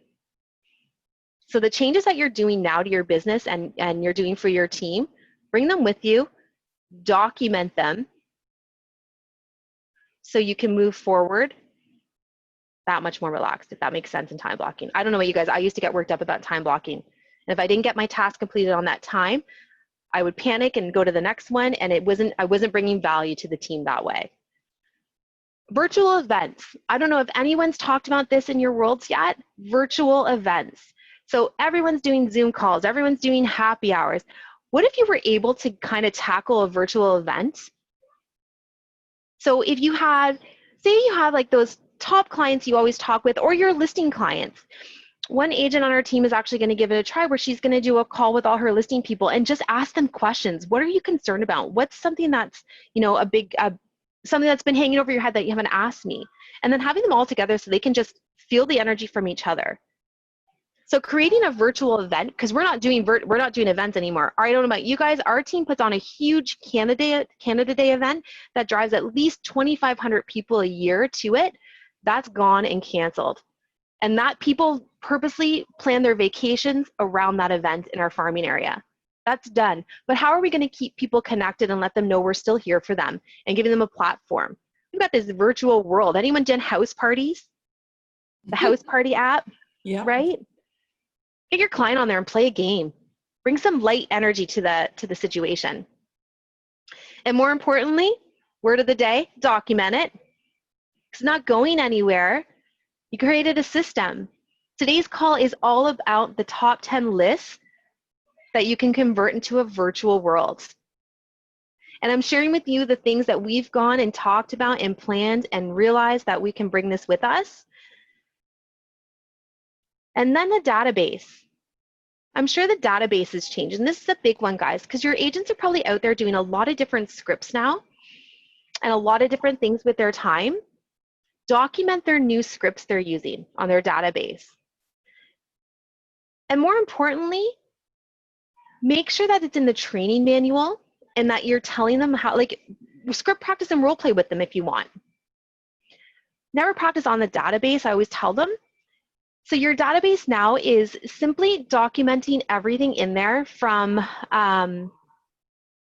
S1: So the changes that you're doing now to your business and you're doing for your team, bring them with you, document them so you can move forward that much more relaxed, if that makes sense in time blocking. I don't know about you guys, I used to get worked up about time blocking. And if I didn't get my task completed on that time, I would panic and go to the next one, and I wasn't bringing value to the team that way. Virtual events. I don't know if anyone's talked about this in your worlds yet. Virtual events. So everyone's doing Zoom calls, everyone's doing happy hours. What if you were able to kind of tackle a virtual event? So if you had, say you have like those top clients you always talk with, or your listing clients. One agent on our team is actually going to give it a try where she's going to do a call with all her listing people and just ask them questions. What are you concerned about? What's something that's, something that's been hanging over your head that you haven't asked me? And then having them all together so they can just feel the energy from each other. So creating a virtual event, because we're not doing events anymore. I don't know about you guys, our team puts on a huge Canada Day event that drives at least 2,500 people a year to it. That's gone and canceled. And that people purposely plan their vacations around that event in our farming area. That's done. But how are we going to keep people connected and let them know we're still here for them and giving them a platform? We've got this virtual world. Anyone done house parties? The house party app,
S7: Yeah.
S1: right? Get your client on there and play a game. Bring some light energy to the situation. And more importantly, word of the day, document it. It's not going anywhere. You created a system. Today's call is all about the top 10 lists that you can convert into a virtual world. And I'm sharing with you the things that we've gone and talked about and planned and realized that we can bring this with us. And then the database. I'm sure the database has changed. And this is a big one, guys, because your agents are probably out there doing a lot of different scripts now and a lot of different things with their time. Document their new scripts they're using on their database. And more importantly, make sure that it's in the training manual and that you're telling them how, like, script practice and role play with them if you want. Never practice on the database, I always tell them. So your database now is simply documenting everything in there from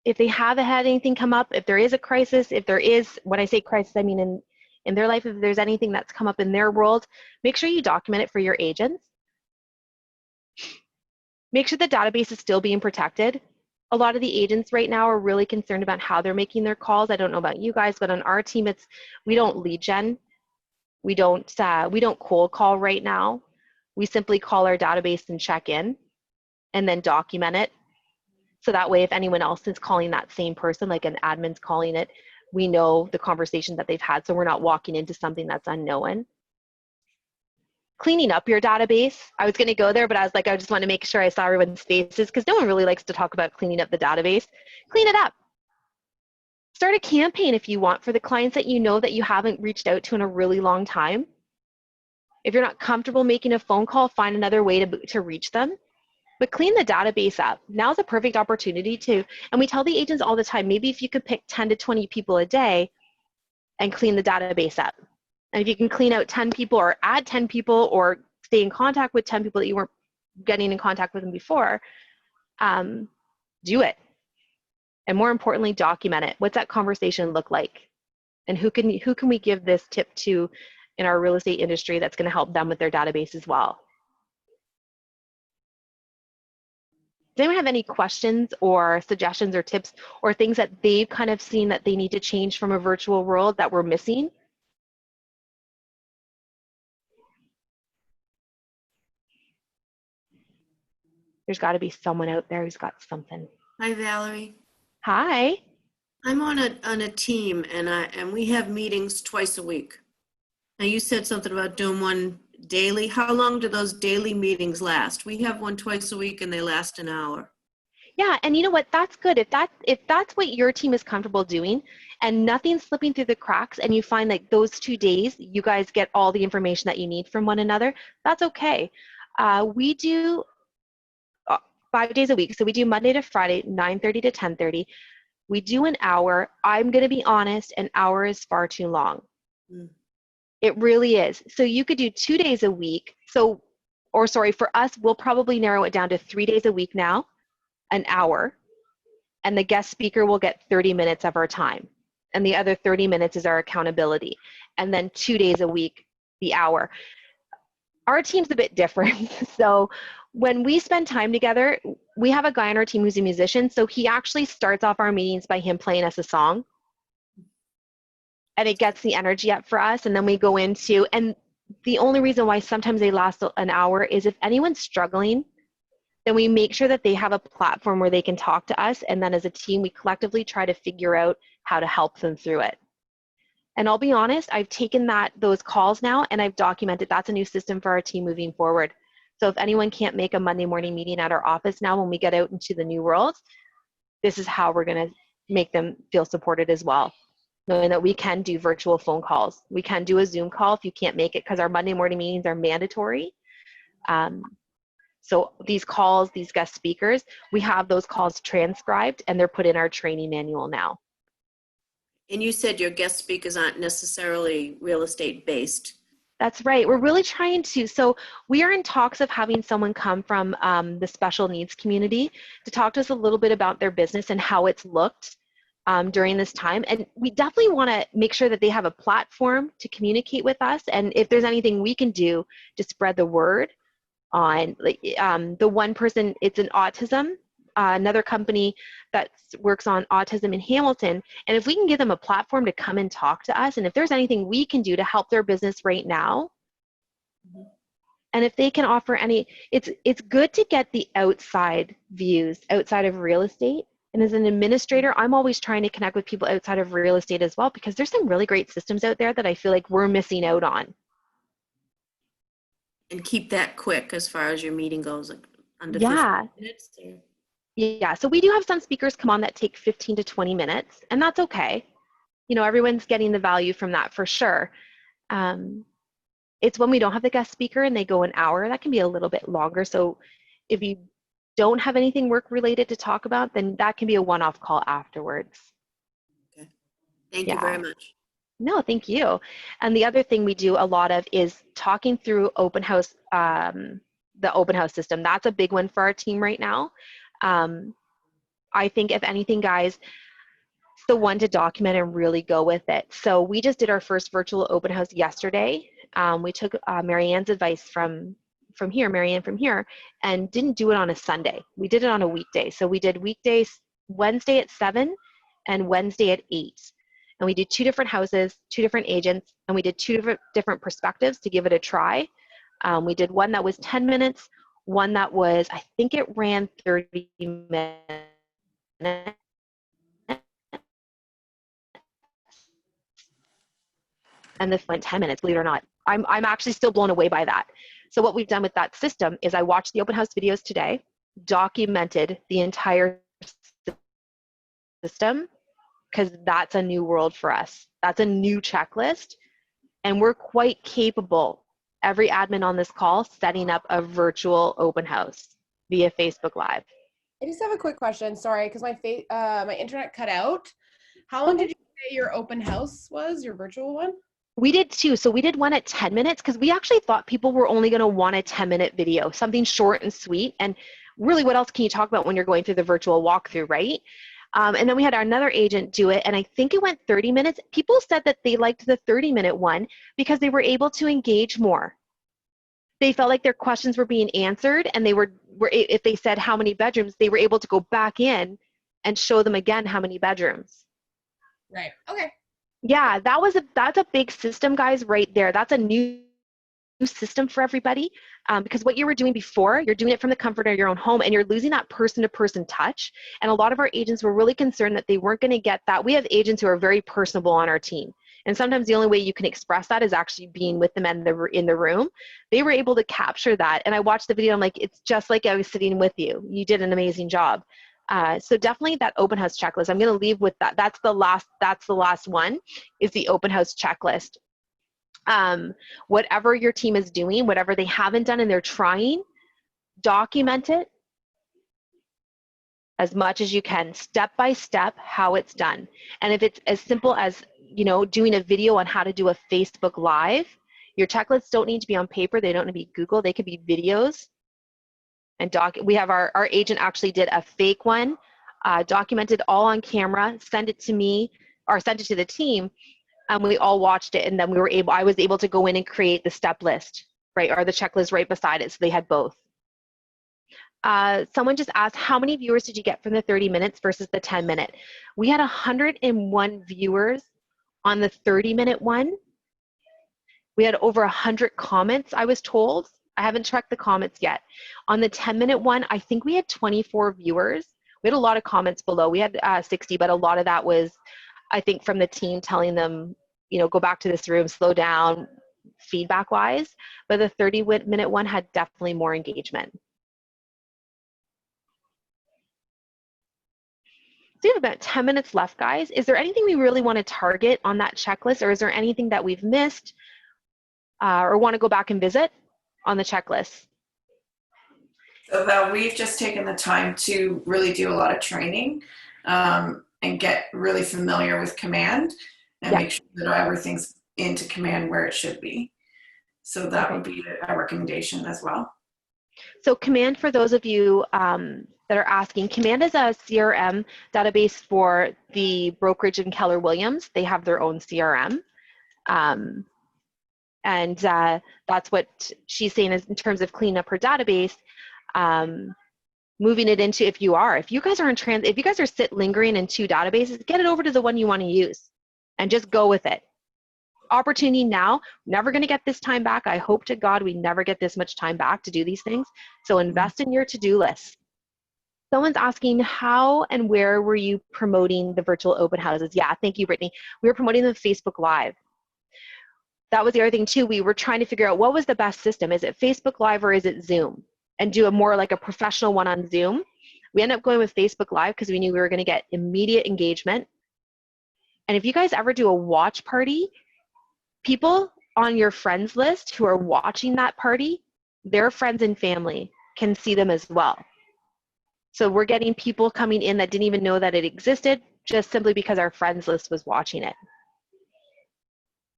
S1: if they have had anything come up, if there is a crisis, if there is, when I say crisis, I mean in their life, if there's anything that's come up in their world, make sure you document it for your agents. Make sure the database is still being protected. A lot of the agents right now are really concerned about how they're making their calls. I don't know about you guys, but on our team, we don't lead gen. We don't cold call right now. We simply call our database and check in. and then document it. So that way, if anyone else is calling that same person, like an admin's calling it, we know the conversation that they've had, so we're not walking into something that's unknown. Cleaning up your database. I was going to go there, but I was like, I just want to make sure I saw everyone's faces because no one really likes to talk about cleaning up the database. Clean it up. Start a campaign if you want for the clients that you know that you haven't reached out to in a really long time. If you're not comfortable making a phone call, find another way to reach them. But clean the database up. Now's a perfect opportunity to, and we tell the agents all the time, maybe if you could pick 10 to 20 people a day and clean the database up. And if you can clean out 10 people or add 10 people or stay in contact with 10 people that you weren't getting in contact with them before, do it. And more importantly, document it. What's that conversation look like? And who can we give this tip to in our real estate industry that's going to help them with their database as well? Does anyone have any questions or suggestions or tips or things that they've kind of seen that they need to change from a virtual world that we're missing? There's got to be someone out there who's got something.
S7: Hi, Valerie.
S1: Hi.
S7: I'm on a team and we have meetings twice a week. Now you said something about doing one daily. How long do those daily meetings last? We have one twice a week and they last an hour.
S1: Yeah, and you know what? That's good. If that's what your team is comfortable doing and nothing's slipping through the cracks and you find like those 2 days, you guys get all the information that you need from one another, that's okay. We do 5 days a week. So we do Monday to Friday, 9:30 to 10:30. We do an hour. I'm going to be honest, an hour is far too long. It really is. So you could do 2 days a week. For us, we'll probably narrow it down to 3 days a week now, an hour, and the guest speaker will get 30 minutes of our time. And the other 30 minutes is our accountability. And then 2 days a week, the hour. Our team's a bit different. So when we spend time together, we have a guy on our team who's a musician. So he actually starts off our meetings by him playing us a song. And it gets the energy up for us. And then we go into, and the only reason why sometimes they last an hour is if anyone's struggling, then we make sure that they have a platform where they can talk to us. And then as a team, we collectively try to figure out how to help them through it. And I'll be honest, I've taken those calls now and I've documented. That's a new system for our team moving forward. So if anyone can't make a Monday morning meeting at our office now when we get out into the new world, this is how we're going to make them feel supported as well. Knowing that we can do virtual phone calls. We can do a Zoom call if you can't make it because our Monday morning meetings are mandatory. So these calls, these guest speakers, we have those calls transcribed and they're put in our training manual now.
S7: And you said your guest speakers aren't necessarily real estate based.
S1: That's right. We're really trying to. So we are in talks of having someone come from the special needs community to talk to us a little bit about their business and how it's looked during this time. And we definitely want to make sure that they have a platform to communicate with us. And if there's anything we can do to spread the word on, the one person, it's an autism, another company that works on autism in Hamilton. And if we can give them a platform to come and talk to us, and if there's anything we can do to help their business right now, and if they can offer any, it's good to get the outside views outside of real estate. And as an administrator, I'm always trying to connect with people outside of real estate as well, because there's some really great systems out there that I feel like we're missing out on.
S7: And keep that quick as far as your meeting goes, like under 15 minutes. Or...
S1: Yeah, so we do have some speakers come on that take 15 to 20 minutes, and that's okay. You know, everyone's getting the value from that for sure. It's when we don't have the guest speaker and they go an hour, that can be a little bit longer. So if you don't have anything work related to talk about, then that can be a one-off call afterwards.
S7: Okay. Thank you very much.
S1: No, thank you. And the other thing we do a lot of is talking through open house, the open house system. That's a big one for our team right now. I think if anything, guys, it's the one to document and really go with it. So we just did our first virtual open house yesterday. We took Marianne's advice from Marianne from here, and didn't do it on a Sunday. We did it on a weekday. So we did weekdays, Wednesday at 7 and Wednesday at 8. And we did 2 different houses, 2 different agents, and we did 2 different perspectives to give it a try. We did one that was 10 minutes, one that was, I think it ran 30 minutes. And this went 10 minutes, believe it or not. I'm actually still blown away by that. So what we've done with that system is I watched the open house videos today, documented the entire system, because that's a new world for us. That's a new checklist. And we're quite capable, every admin on this call, setting up a virtual open house via Facebook Live.
S8: I just have a quick question. Sorry, because my internet cut out. How long did you say your open house was, your virtual one?
S1: We did two. So we did one at 10 minutes because we actually thought people were only going to want a 10-minute video, something short and sweet. And really, what else can you talk about when you're going through the virtual walkthrough, right? And then we had another agent do it, and I think it went 30 minutes. People said that they liked the 30-minute one because they were able to engage more. They felt like their questions were being answered, and they were if they said how many bedrooms, they were able to go back in and show them again how many bedrooms.
S8: Right. Okay.
S1: Yeah, that's a big system, guys, right there. That's a new system for everybody, because what you were doing before, you're doing it from the comfort of your own home, and you're losing that person-to-person touch. And a lot of our agents were really concerned that they weren't going to get that. We have agents who are very personable on our team, and sometimes the only way you can express that is actually being with them in the room. They were able to capture that, and I watched the video. I'm like, it's just like I was sitting with you. You did an amazing job. So definitely that open house checklist. I'm going to leave with that. That's the last one, is the open house checklist. Whatever your team is doing, whatever they haven't done and they're trying, document it as much as you can, step by step, how it's done. And if it's as simple as, doing a video on how to do a Facebook Live, your checklists don't need to be on paper. They don't need to be Google. They could be videos. And we have our agent actually did a fake one, documented all on camera, sent it to me, or sent it to the team, and we all watched it. And then I was able to go in and create the step list, right, or the checklist right beside it, so they had both. Someone just asked, how many viewers did you get from the 30 minutes versus the 10-minute? We had 101 viewers on the 30-minute one. We had over 100 comments, I was told. I haven't checked the comments yet. On the 10-minute one, I think we had 24 viewers. We had a lot of comments below. We had 60, but a lot of that was, I think, from the team telling them, go back to this room, slow down, feedback-wise. But the 30-minute one had definitely more engagement. So we have about 10 minutes left, guys. Is there anything we really want to target on that checklist, or is there anything that we've missed or want to go back and visit on the checklist?
S2: So that we've just taken the time to really do a lot of training and get really familiar with command and make sure that everything's into command where it should be. So that would be a recommendation as well.
S1: So command, for those of you that are asking, command is a CRM database for the brokerage in Keller Williams. They have their own CRM. And that's what she's saying is in terms of cleaning up her database, moving it into, if you guys are lingering in two databases, get it over to the one you want to use and just go with it. Opportunity now, never going to get this time back. I hope to God we never get this much time back to do these things. So invest in your to-do list. Someone's asking, how and where were you promoting the virtual open houses? Yeah, thank you, Brittany. We were promoting them Facebook Live. That was the other thing too. We were trying to figure out what was the best system. Is it Facebook Live or is it Zoom? And do a more like a professional one on Zoom. We ended up going with Facebook Live because we knew we were going to get immediate engagement. And if you guys ever do a watch party, people on your friends list who are watching that party, their friends and family can see them as well. So we're getting people coming in that didn't even know that it existed, just simply because our friends list was watching it.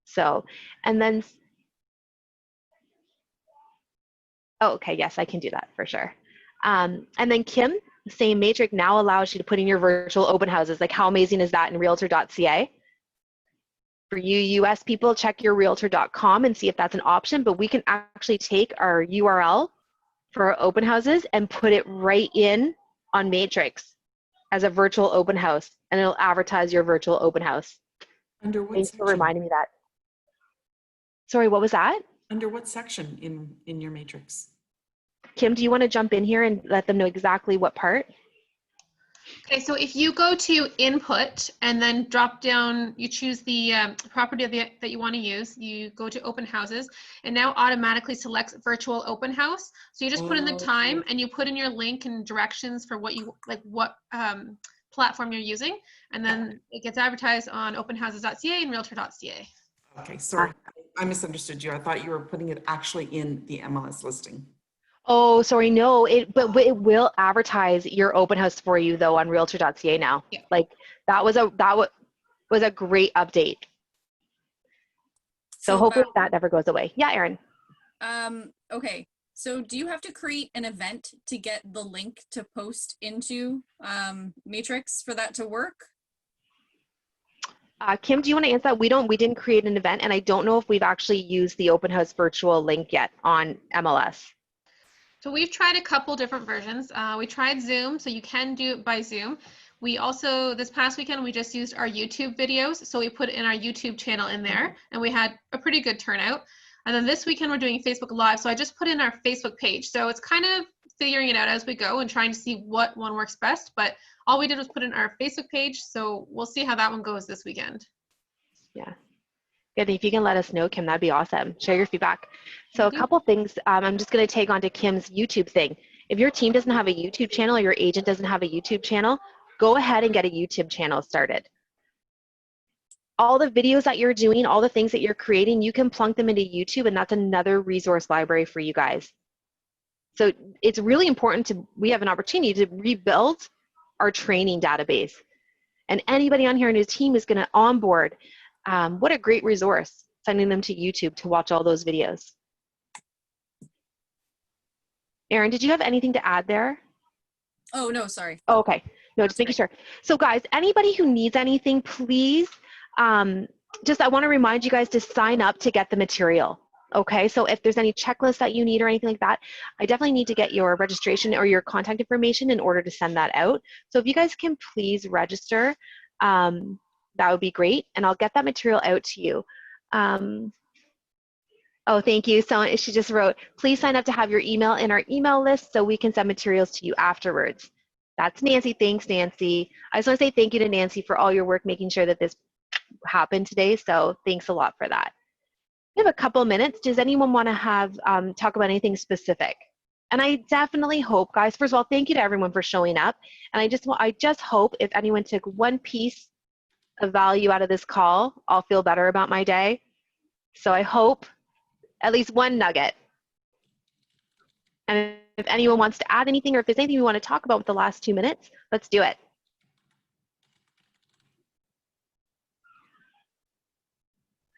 S1: So, and then, oh, okay, yes, I can do that for sure. And then Kim, same matrix now allows you to put in your virtual open houses. Like, how amazing is that in realtor.ca? For you US people, check your realtor.com and see if that's an option, but we can actually take our URL for our open houses and put it right in on Matrix as a virtual open house, and it'll advertise your virtual open house.
S9: Under what
S1: Thanks
S9: section?
S1: for reminding me that. Sorry, what was that?
S9: Under what section in your matrix?
S1: Kim, do you want to jump in here and let them know exactly what part?
S9: Okay, so if you go to input and then drop down, you choose the property that you want to use, you go to open houses, and now automatically selects virtual open house. So you just put in the time and you put in your link and directions for what you like, what platform you're using, and then it gets advertised on openhouses.ca and realtor.ca.
S10: Okay, sorry, I misunderstood you. I thought you were putting it actually in the MLS listing.
S1: Oh, sorry, no, but it will advertise your open house for you though on realtor.ca now.
S9: Yeah.
S1: Like that was a great update. So hopefully that never goes away. Yeah, Erin.
S4: Okay, so do you have to create an event to get the link to post into Matrix for that to work?
S1: Kim, do you want to answer that? We didn't create an event, and I don't know if we've actually used the open house virtual link yet on MLS.
S9: So we've tried a couple different versions. We tried Zoom, so you can do it by Zoom. We also, this past weekend, we just used our YouTube videos. So we put in our YouTube channel in there, and we had a pretty good turnout. And then this weekend, we're doing Facebook Live. So I just put in our Facebook page. So it's kind of figuring it out as we go and trying to see what one works best. But all we did was put in our Facebook page. So we'll see how that one goes this weekend.
S1: Yeah. Good. If you can let us know, Kim, that'd be awesome. Share your feedback. So a couple things, I'm just going to take on to Kim's YouTube thing. If your team doesn't have a YouTube channel or your agent doesn't have a YouTube channel, go ahead and get a YouTube channel started. All the videos that you're doing, all the things that you're creating, you can plunk them into YouTube, and that's another resource library for you guys. So it's really important we have an opportunity to rebuild our training database. And anybody on here in his team is going to onboard. What a great resource, sending them to YouTube to watch all those videos. Erin, did you have anything to add there?
S4: Oh, no, sorry.
S1: Oh, okay. No, just making sure. So guys, anybody who needs anything, please, I want to remind you guys to sign up to get the material. Okay, so if there's any checklists that you need or anything like that, I definitely need to get your registration or your contact information in order to send that out. So if you guys can please register, that would be great, and I'll get that material out to you. Oh, thank you. So she just wrote, please sign up to have your email in our email list so we can send materials to you afterwards. That's Nancy. Thanks, Nancy. I just want to say thank you to Nancy for all your work making sure that this happened today. So thanks a lot for that. We have a couple minutes. Does anyone want to have talk about anything specific? And I definitely hope, guys, first of all, thank you to everyone for showing up. And I just hope if anyone took one piece of value out of this call, I'll feel better about my day. So I hope at least one nugget. And if anyone wants to add anything, or if there's anything we want to talk about with the last 2 minutes, let's do it.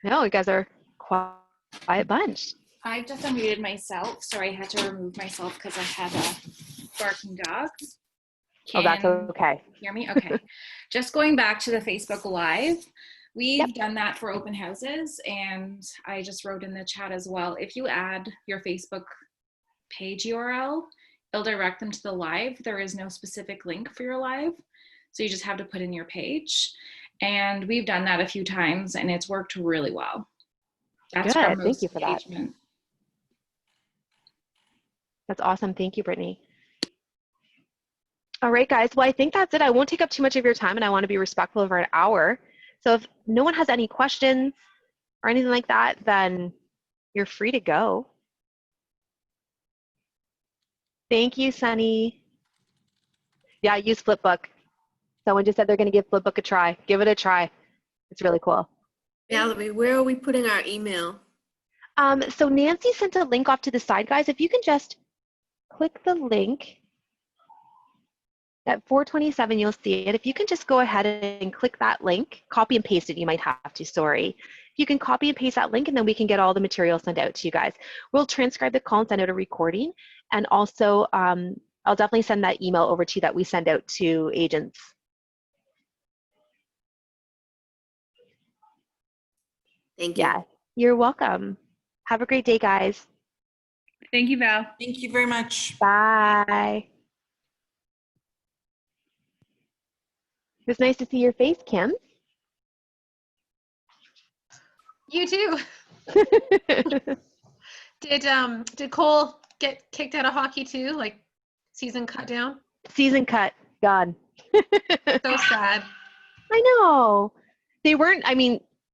S1: No, you guys are quiet bunch.
S11: I just unmuted myself. Sorry, I had to remove myself because I had barking dogs.
S1: Oh, that's okay.
S11: Hear me? Okay. Just going back to the Facebook Live, we've done that for open houses, and I just wrote in the chat as well. If you add your Facebook page URL, it'll direct them to the live. There is no specific link for your live, so you just have to put in your page. And we've done that a few times, and it's worked really well. That's
S1: good. Thank you for
S11: engagement.
S1: that. That's awesome. Thank you, Brittany. All right, guys. Well, I think that's it. I won't take up too much of your time, and I want to be respectful of our hour. So if no one has any questions or anything like that, then you're free to go. Thank you, Sunny. Yeah, use Flipbook. Someone just said they're going to give Flipbook a try. Give it a try. It's really cool.
S7: Valerie, where are we putting our email?
S1: So Nancy sent a link off to the side, guys. If you can just click the link at 427, you'll see it. If you can just go ahead and click that link, copy and paste it, you might have to, sorry. You can copy and paste that link, and then we can get all the material sent out to you guys. We'll transcribe the call and send out a recording. And also, I'll definitely send that email over to you that we send out to agents.
S7: Thank you.
S1: Yeah, you're welcome. Have a great day, guys.
S11: Thank you, Val.
S10: Thank you very much.
S1: Bye. It was nice to see your face, Kim.
S9: You too. Did Cole get kicked out of hockey too? Like season cut down?
S1: Season cut. God.
S9: So sad.
S1: I know. They weren't, I mean,